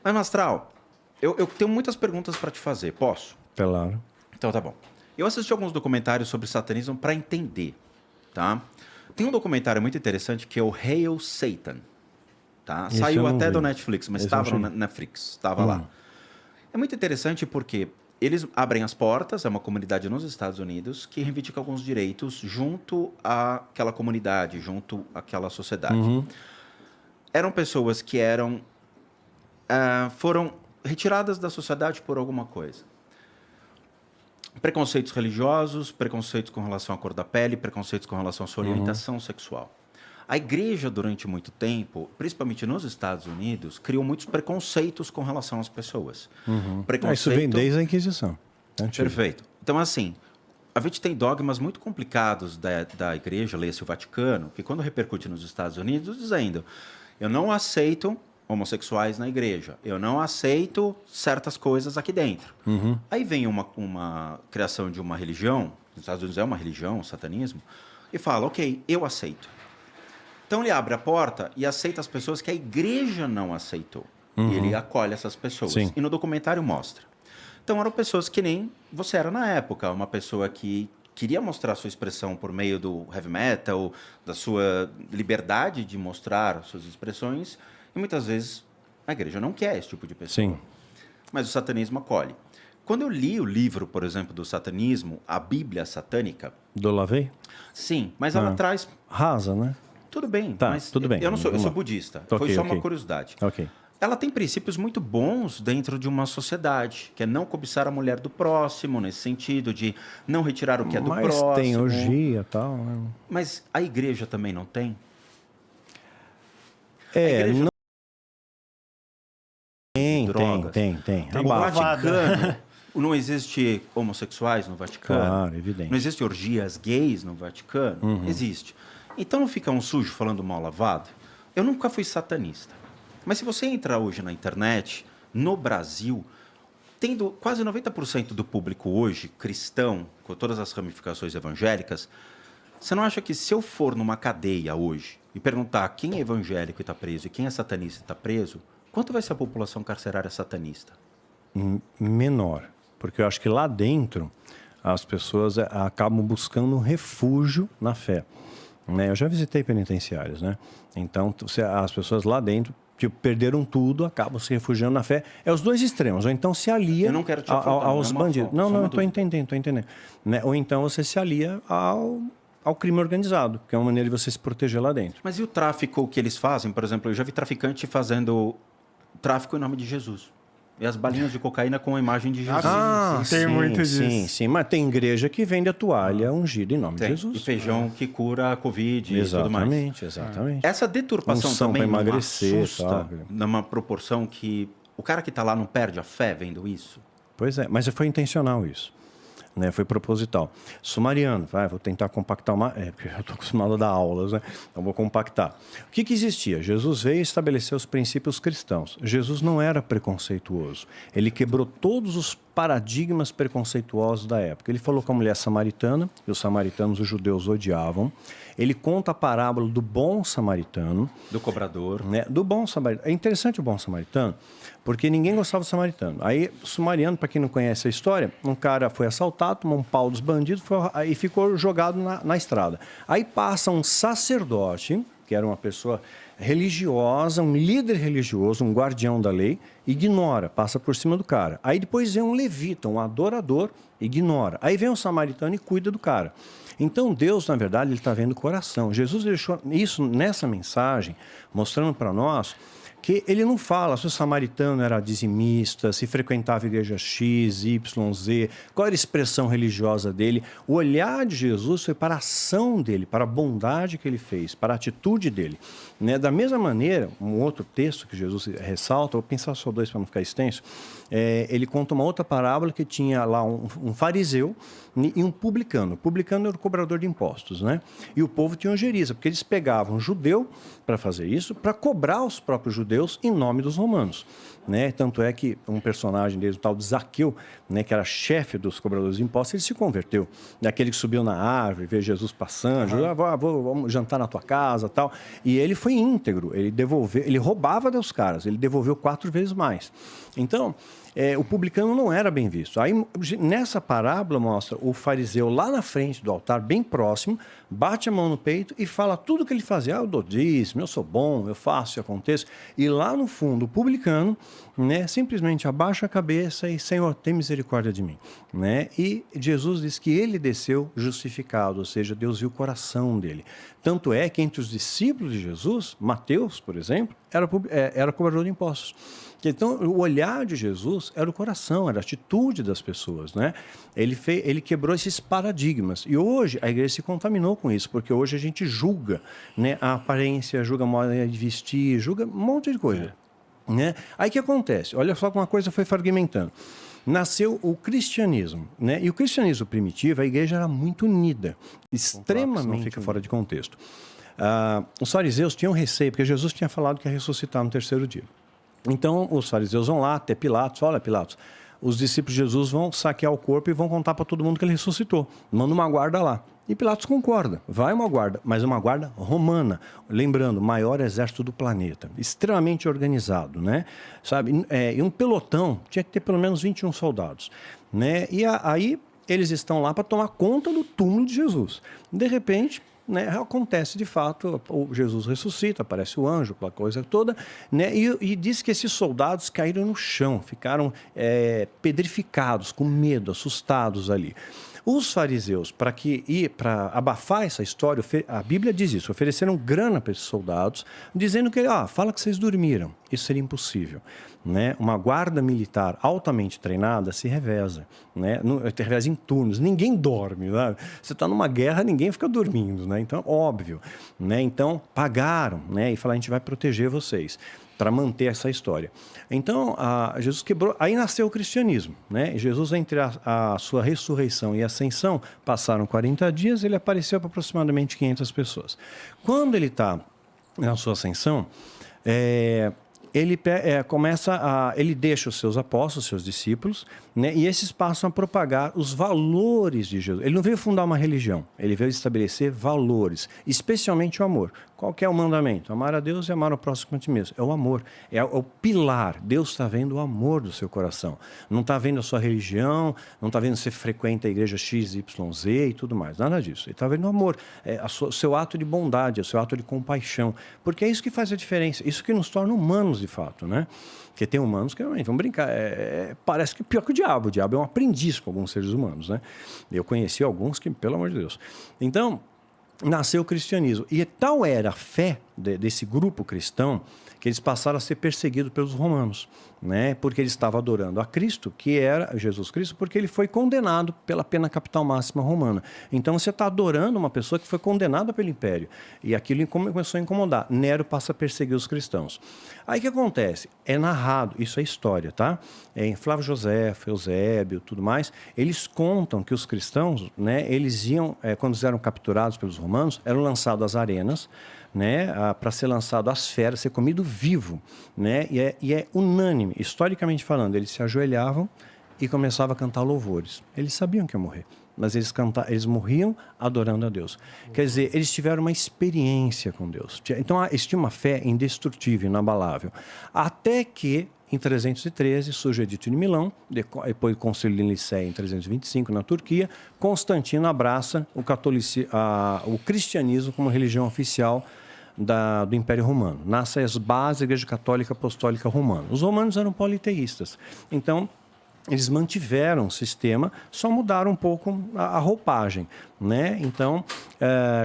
Mas, Mastral, eu tenho muitas perguntas para te fazer. Posso? Claro. Então tá bom. Eu assisti alguns documentários sobre satanismo para entender, tá? Tem um documentário muito interessante que é o Hail Satan, tá? Esse Saiu eu não até do vi. Netflix, mas Esse eu estava no não cheguei. Netflix, estava lá. É muito interessante porque eles abrem as portas, é uma comunidade nos Estados Unidos que reivindica alguns direitos junto àquela comunidade, junto àquela sociedade. Eram pessoas que foram retiradas da sociedade por alguma coisa. Preconceitos religiosos, preconceitos com relação à cor da pele, preconceitos com relação à sua orientação sexual. A igreja, durante muito tempo, principalmente nos Estados Unidos, criou muitos preconceitos com relação às pessoas. Isso vem desde a Inquisição. Antigo. Perfeito. Então, assim, a gente tem dogmas muito complicados da igreja, leia-se o Vaticano, que quando repercute nos Estados Unidos, dizendo: eu não aceito homossexuais na igreja, eu não aceito certas coisas aqui dentro. Aí vem uma criação de uma religião, nos Estados Unidos é uma religião, o satanismo, e fala: ok, eu aceito. Então ele abre a porta e aceita as pessoas que a igreja não aceitou. E ele acolhe essas pessoas. Sim. E no documentário mostra. Então eram pessoas que nem você era na época, uma pessoa que queria mostrar sua expressão por meio do heavy metal, da sua liberdade de mostrar suas expressões, e muitas vezes a igreja não quer esse tipo de pessoa. Sim. Mas o satanismo acolhe. Quando eu li o livro, por exemplo, do satanismo, a Bíblia Satânica, Do Lavei? sim, mas ela traz... Rasa, né? Tudo bem, Tá, mas tudo bem. eu não sou, eu Vamos sou lá. budista. Ok, Foi só ok. uma curiosidade. Ok. Ela tem princípios muito bons dentro de uma sociedade, que é não cobiçar a mulher do próximo, nesse sentido de não retirar o que é do Mas próximo. tem orgia e tal, né? Mas a igreja também não tem? É, igreja não drogas. tem. O Abaixo. Vaticano, não existe homossexuais no Vaticano? Claro, evidente. Não existe orgias gays no Vaticano? Existe. Então não fica um sujo falando mal lavado? Eu nunca fui satanista. Mas se você entrar hoje na internet, no Brasil, tendo quase 90% do público hoje cristão, com todas as ramificações evangélicas, você não acha que se eu for numa cadeia hoje e perguntar quem é evangélico e está preso e quem é satanista e está preso, quanto vai ser a população carcerária satanista? Menor. Porque eu acho que lá dentro as pessoas acabam buscando um refúgio na fé. Né? Eu já visitei penitenciários, né? Então as pessoas lá dentro perderam tudo, acabam se refugiando na fé. É os dois extremos. Ou então se alia Eu não quero te afrontar, aos não é uma bandidos. forma, só Não, uma eu estou entendendo. Né? Ou então você se alia ao crime organizado, que é uma maneira de você se proteger lá dentro. Mas e o tráfico que eles fazem? Por exemplo, eu já vi traficante fazendo tráfico em nome de Jesus. E as balinhas de cocaína com a imagem de Jesus. Tem muito disso. Sim. Mas tem igreja que vende a toalha ungida em nome de Tem. Jesus. E feijão que cura a Covid e tudo mais. Exatamente. Essa deturpação Unção também pra não emagrecer, assusta tal. numa proporção que o cara que está lá não perde a fé vendo isso? Pois é, mas foi intencional isso. Né, foi proposital. Sumariano, vou tentar compactar porque eu estou acostumado a dar aulas, né? Então vou compactar. O que existia? Jesus veio estabelecer os princípios cristãos. Jesus não era preconceituoso. Ele quebrou todos os paradigmas preconceituosos da época. Ele falou com a mulher samaritana, e os samaritanos, os judeus, odiavam. Ele conta a parábola do bom samaritano. Do cobrador. Né, do bom samaritano. É interessante o bom samaritano, porque ninguém gostava do samaritano. Aí, sumariano, para quem não conhece a história, um cara foi assaltado, tomou um pau dos bandidos e ficou jogado na estrada. Aí passa um sacerdote, que era uma pessoa religiosa, um líder religioso, um guardião da lei, ignora, passa por cima do cara. Aí depois vem um levita, um adorador, ignora. Aí vem um samaritano e cuida do cara. Então Deus, na verdade, ele está vendo o coração. Jesus deixou isso nessa mensagem, mostrando para nós que ele não fala se o samaritano era dizimista, se frequentava a igreja X, Y, Z, qual era a expressão religiosa dele. O olhar de Jesus foi para a ação dele, para a bondade que ele fez, para a atitude dele. Né? Da mesma maneira, um outro texto que Jesus ressalta, vou pensar só dois para não ficar extenso, ele conta uma outra parábola que tinha lá um fariseu e um publicano. O publicano era o cobrador de impostos, né? E o povo tinha ojeriza, porque eles pegavam um judeu para fazer isso, para cobrar os próprios judeus em nome dos romanos. Né? Tanto é que um personagem deles, o tal de Zaqueu, né, que era chefe dos cobradores de impostos, ele se converteu. Aquele que subiu na árvore, vê Jesus passando, vamos jantar na tua casa, tal. E ele foi foi íntegro, ele roubava dos caras, ele devolveu 4 vezes mais. Então, o publicano não era bem visto. Aí, nessa parábola, mostra o fariseu lá na frente do altar, bem próximo, bate a mão no peito e fala tudo que ele fazia. Eu dou dízimo, eu sou bom, eu faço, eu aconteço. E lá no fundo, o publicano, né, simplesmente abaixa a cabeça e, Senhor, tem misericórdia de mim. Né? E Jesus diz que ele desceu justificado, ou seja, Deus viu o coração dele. Tanto é que entre os discípulos de Jesus, Mateus, por exemplo, era cobrador de impostos. Então, o olhar de Jesus era o coração, era a atitude das pessoas, né? Ele quebrou esses paradigmas. E hoje a igreja se contaminou com isso, porque hoje a gente julga, né, a aparência, julga a moda de vestir, julga um monte de coisa. Né? Aí o que acontece? Olha só como uma coisa foi fragmentando. Nasceu o cristianismo, né? E o cristianismo primitivo, a igreja era muito unida, extremamente não fica fora de contexto. Os fariseus tinham receio, porque Jesus tinha falado que ia ressuscitar no 3º dia. Então, os fariseus vão lá até Pilatos. Olha, Pilatos, os discípulos de Jesus vão saquear o corpo e vão contar para todo mundo que ele ressuscitou. Manda uma guarda lá. E Pilatos concorda. Vai uma guarda, mas uma guarda romana. Lembrando, o maior exército do planeta. Extremamente organizado, né? Sabe? E um pelotão tinha que ter pelo menos 21 soldados. Né? E aí eles estão lá para tomar conta do túmulo de Jesus. De repente, né, acontece de fato, o Jesus ressuscita, aparece o anjo, aquela coisa toda, né, e diz que esses soldados caíram no chão, ficaram pedrificados, com medo, assustados ali. Os fariseus, para abafar essa história, a Bíblia diz isso, ofereceram grana para esses soldados, dizendo que, fala que vocês dormiram. Isso seria impossível. Né? Uma guarda militar altamente treinada se reveza, né? Reveza em turnos, ninguém dorme. Né? Você está numa guerra, ninguém fica dormindo. Né? Então, óbvio. Né? Então, pagaram, né? E falaram, a gente vai proteger vocês, para manter essa história. Então, Jesus quebrou, aí nasceu o cristianismo. Né? Jesus, entre a sua ressurreição e ascensão, passaram 40 dias, ele apareceu para aproximadamente 500 pessoas. Quando ele está na sua ascensão, ele deixa os seus apóstolos, seus discípulos, né, e esses passam a propagar os valores de Jesus. Ele não veio fundar uma religião, ele veio estabelecer valores, especialmente o amor. Qual que é o mandamento? Amar a Deus e amar o próximo como a ti mesmo. É o amor, é o pilar. Deus está vendo o amor do seu coração. Não está vendo a sua religião, não está vendo se você frequenta a igreja X, Y, Z e tudo mais. Nada disso. Ele está vendo o amor, o seu ato de bondade, o seu ato de compaixão. Porque é isso que faz a diferença, isso que nos torna humanos de fato, né? Porque tem humanos que, vamos brincar, parece que pior que o diabo é um aprendiz com alguns seres humanos, né? Eu conheci alguns que, pelo amor de Deus. Então, nasceu o cristianismo. E tal era a fé desse grupo cristão que eles passaram a ser perseguidos pelos romanos, né? Porque eles estavam adorando a Cristo, que era Jesus Cristo, porque ele foi condenado pela pena capital máxima romana. Então você está adorando uma pessoa que foi condenada pelo império. E aquilo começou a incomodar. Nero passa a perseguir os cristãos. Aí o que acontece? É narrado, isso é história, tá? Em Flávio Josefo, Eusébio, tudo mais, eles contam que os cristãos, né, eles iam, quando eram capturados pelos romanos, eram lançados às arenas, né, para ser lançado às feras, ser comido vivo, né, e é unânime, historicamente falando, eles se ajoelhavam e começavam a cantar louvores. Eles sabiam que iam morrer, mas eles morriam adorando a Deus. Quer dizer, eles tiveram uma experiência com Deus. Então, eles tinham uma fé indestrutível, inabalável. Até que, em 313, surge o Edito de Milão, depois o Concílio de Nicéia em 325, na Turquia. Constantino abraça o cristianismo como religião oficial do Império Romano. Nasce as bases da Igreja Católica Apostólica Romana. Os romanos eram politeístas. Então, eles mantiveram o sistema, só mudaram um pouco a roupagem, né? Então,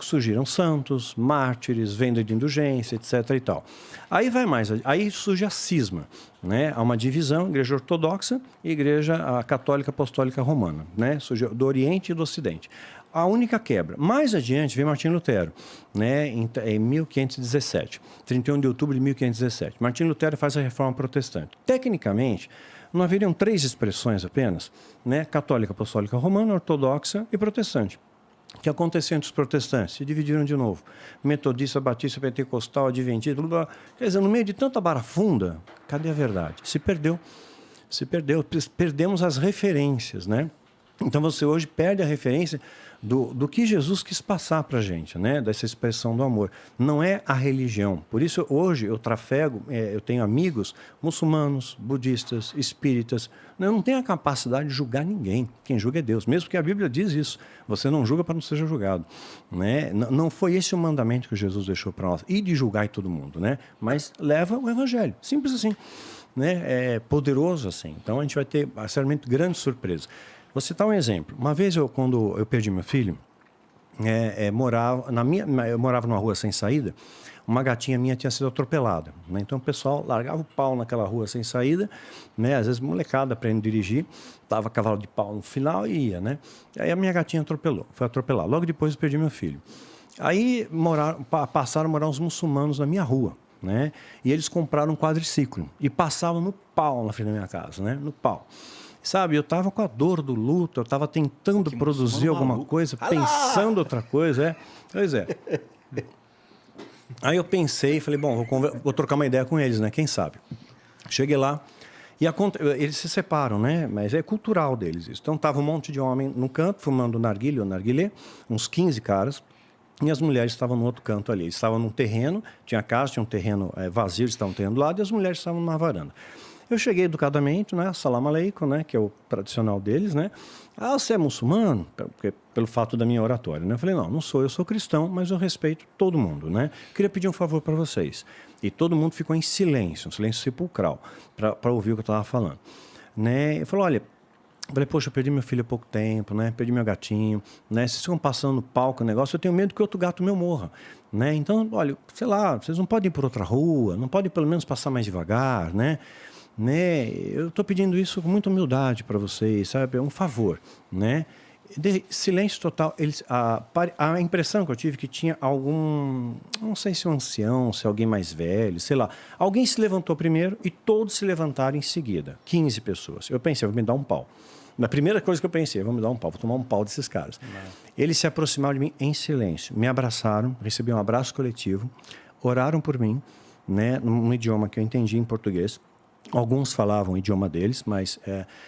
surgiram santos, mártires, venda de indulgência, etc. e tal. Aí vai mais, aí surge a cisma, né? Há uma divisão, Igreja Ortodoxa e Igreja Católica Apostólica Romana, né? Surgiu do Oriente e do Ocidente. A única quebra. Mais adiante vem Martim Lutero, né, em 1517, 31 de outubro de 1517. Martim Lutero faz a Reforma Protestante. Tecnicamente, não haveriam 3 expressões apenas, né, católica, apostólica romana, ortodoxa e protestante. O que aconteceu entre os protestantes? Se dividiram de novo. Metodista, batista, pentecostal, adventista, blá, blá. Quer dizer, no meio de tanta barafunda, cadê a verdade? Se perdeu. Perdemos as referências, né? Então você hoje perde a referência do que Jesus quis passar para a gente, né? Dessa expressão do amor. Não é a religião. Por isso hoje eu trafego, eu tenho amigos muçulmanos, budistas, espíritas. Eu não tenho a capacidade de julgar ninguém. Quem julga é Deus. Mesmo que a Bíblia diz isso. Você não julga para não seja julgado. Né? Não foi esse o mandamento que Jesus deixou para nós. E de julgar todo mundo, né? Mas leva o evangelho. Simples assim. Né? É poderoso assim. Então a gente vai ter, certamente, grandes surpresas. Vou citar um exemplo. Uma vez, quando eu perdi meu filho, eu morava numa rua sem saída, uma gatinha minha tinha sido atropelada. Né? Então o pessoal largava o pau naquela rua sem saída, né? Às vezes molecada aprendendo a dirigir, dava cavalo de pau no final e ia. Né? Aí a minha gatinha foi atropelada. Logo depois eu perdi meu filho. Aí passaram a morar uns muçulmanos na minha rua. Né? E eles compraram um quadriciclo e passavam no pau na frente da minha casa, né? No pau. Sabe, eu estava com a dor do luto, eu estava tentando produzir alguma coisa, pensando outra coisa. Pois é. Aí eu pensei, falei, bom, vou trocar uma ideia com eles, né? Quem sabe? Cheguei lá e eles se separam, né? Mas é cultural deles isso. Então estava um monte de homem num canto, fumando narguilé, uns 15 caras, e as mulheres estavam no outro canto ali. Eles estavam num terreno, tinha casa, tinha um terreno vazio, eles estavam no terreno do lado, e as mulheres estavam numa varanda. Eu cheguei educadamente, né? Salam aleikum, né? Que é o tradicional deles, né? Ah, você é muçulmano? Pelo fato da minha oratória, né? Eu falei, não sou, eu sou cristão, mas eu respeito todo mundo, né? Queria pedir um favor para vocês. E todo mundo ficou em silêncio, um silêncio sepulcral, para ouvir o que eu estava falando. Né? Eu falei, olha, poxa, eu perdi meu filho há pouco tempo, né? Perdi meu gatinho, né? Vocês ficam passando no palco o negócio, eu tenho medo que outro gato meu morra, né? Então, olha, sei lá, vocês não podem ir por outra rua, não podem pelo menos passar mais devagar, né? Eu estou pedindo isso com muita humildade para vocês, sabe? É um favor, né? Silêncio total. A impressão que eu tive que tinha algum, não sei se um ancião, se alguém mais velho, sei lá. Alguém se levantou primeiro e todos se levantaram em seguida. 15 pessoas. Eu pensei, vou me dar um pau. Na primeira coisa que eu pensei, vou me dar um pau, vou tomar um pau desses caras. Eles se aproximaram de mim em silêncio, me abraçaram, recebi um abraço coletivo, oraram por mim, né? Num idioma que eu entendi em português. Alguns falavam o idioma deles, mas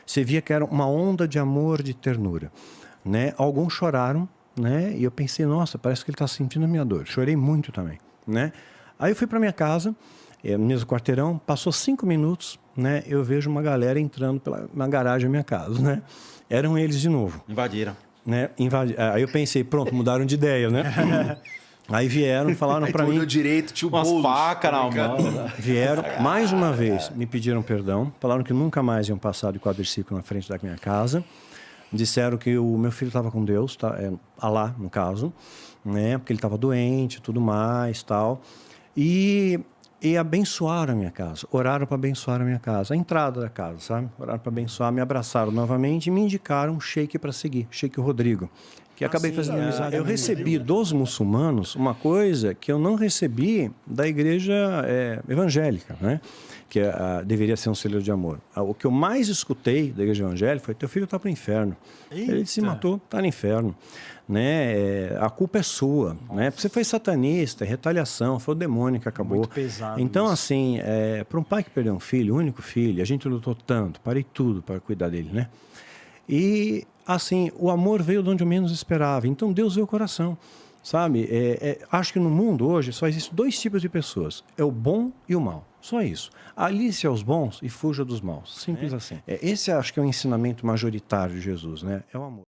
você via que era uma onda de amor, de ternura. Né? Alguns choraram, né? E eu pensei, nossa, parece que ele está sentindo a minha dor. Chorei muito também. Né? Aí eu fui para minha casa, no mesmo quarteirão, passou 5 minutos, né? Eu vejo uma galera entrando na garagem da minha casa. Né? Eram eles de novo. Invadiram. Né? Aí eu pensei, pronto, mudaram de ideia, né? Aí vieram, falaram para mim... direito, tinha umas facas na mão. Vieram, mais uma vez, me pediram perdão. Falaram que nunca mais iam passar de quadriciclo na frente da minha casa. Disseram que o meu filho estava com Deus, Alá, no caso, né? Porque ele estava doente e tudo mais, tal. E abençoaram a minha casa. Oraram para abençoar a minha casa. A entrada da casa, sabe? Oraram para abençoar, me abraçaram novamente e me indicaram um sheik para seguir, Sheik Rodrigo. Que acabei fazendo amizade. Eu recebi dos muçulmanos uma coisa que eu não recebi da igreja evangélica, né? Que deveria ser um celeiro de amor. O que eu mais escutei da igreja evangélica foi: teu filho está para o inferno. Eita. Ele se matou, está no inferno. Né? A culpa é sua. Né? Você foi satanista, retaliação, foi o demônio que acabou. Muito pesado. Então, isso. assim, para um pai que perdeu um filho, o único filho, a gente lutou tanto, parei tudo para cuidar dele, né? E, assim, o amor veio de onde eu menos esperava. Então, Deus veio o coração, sabe? Acho que no mundo hoje só existem 2 tipos de pessoas. É o bom e o mal. Só isso. Alice aos bons e fuja dos maus. Simples assim. Esse acho que é o ensinamento majoritário de Jesus, né? É o amor.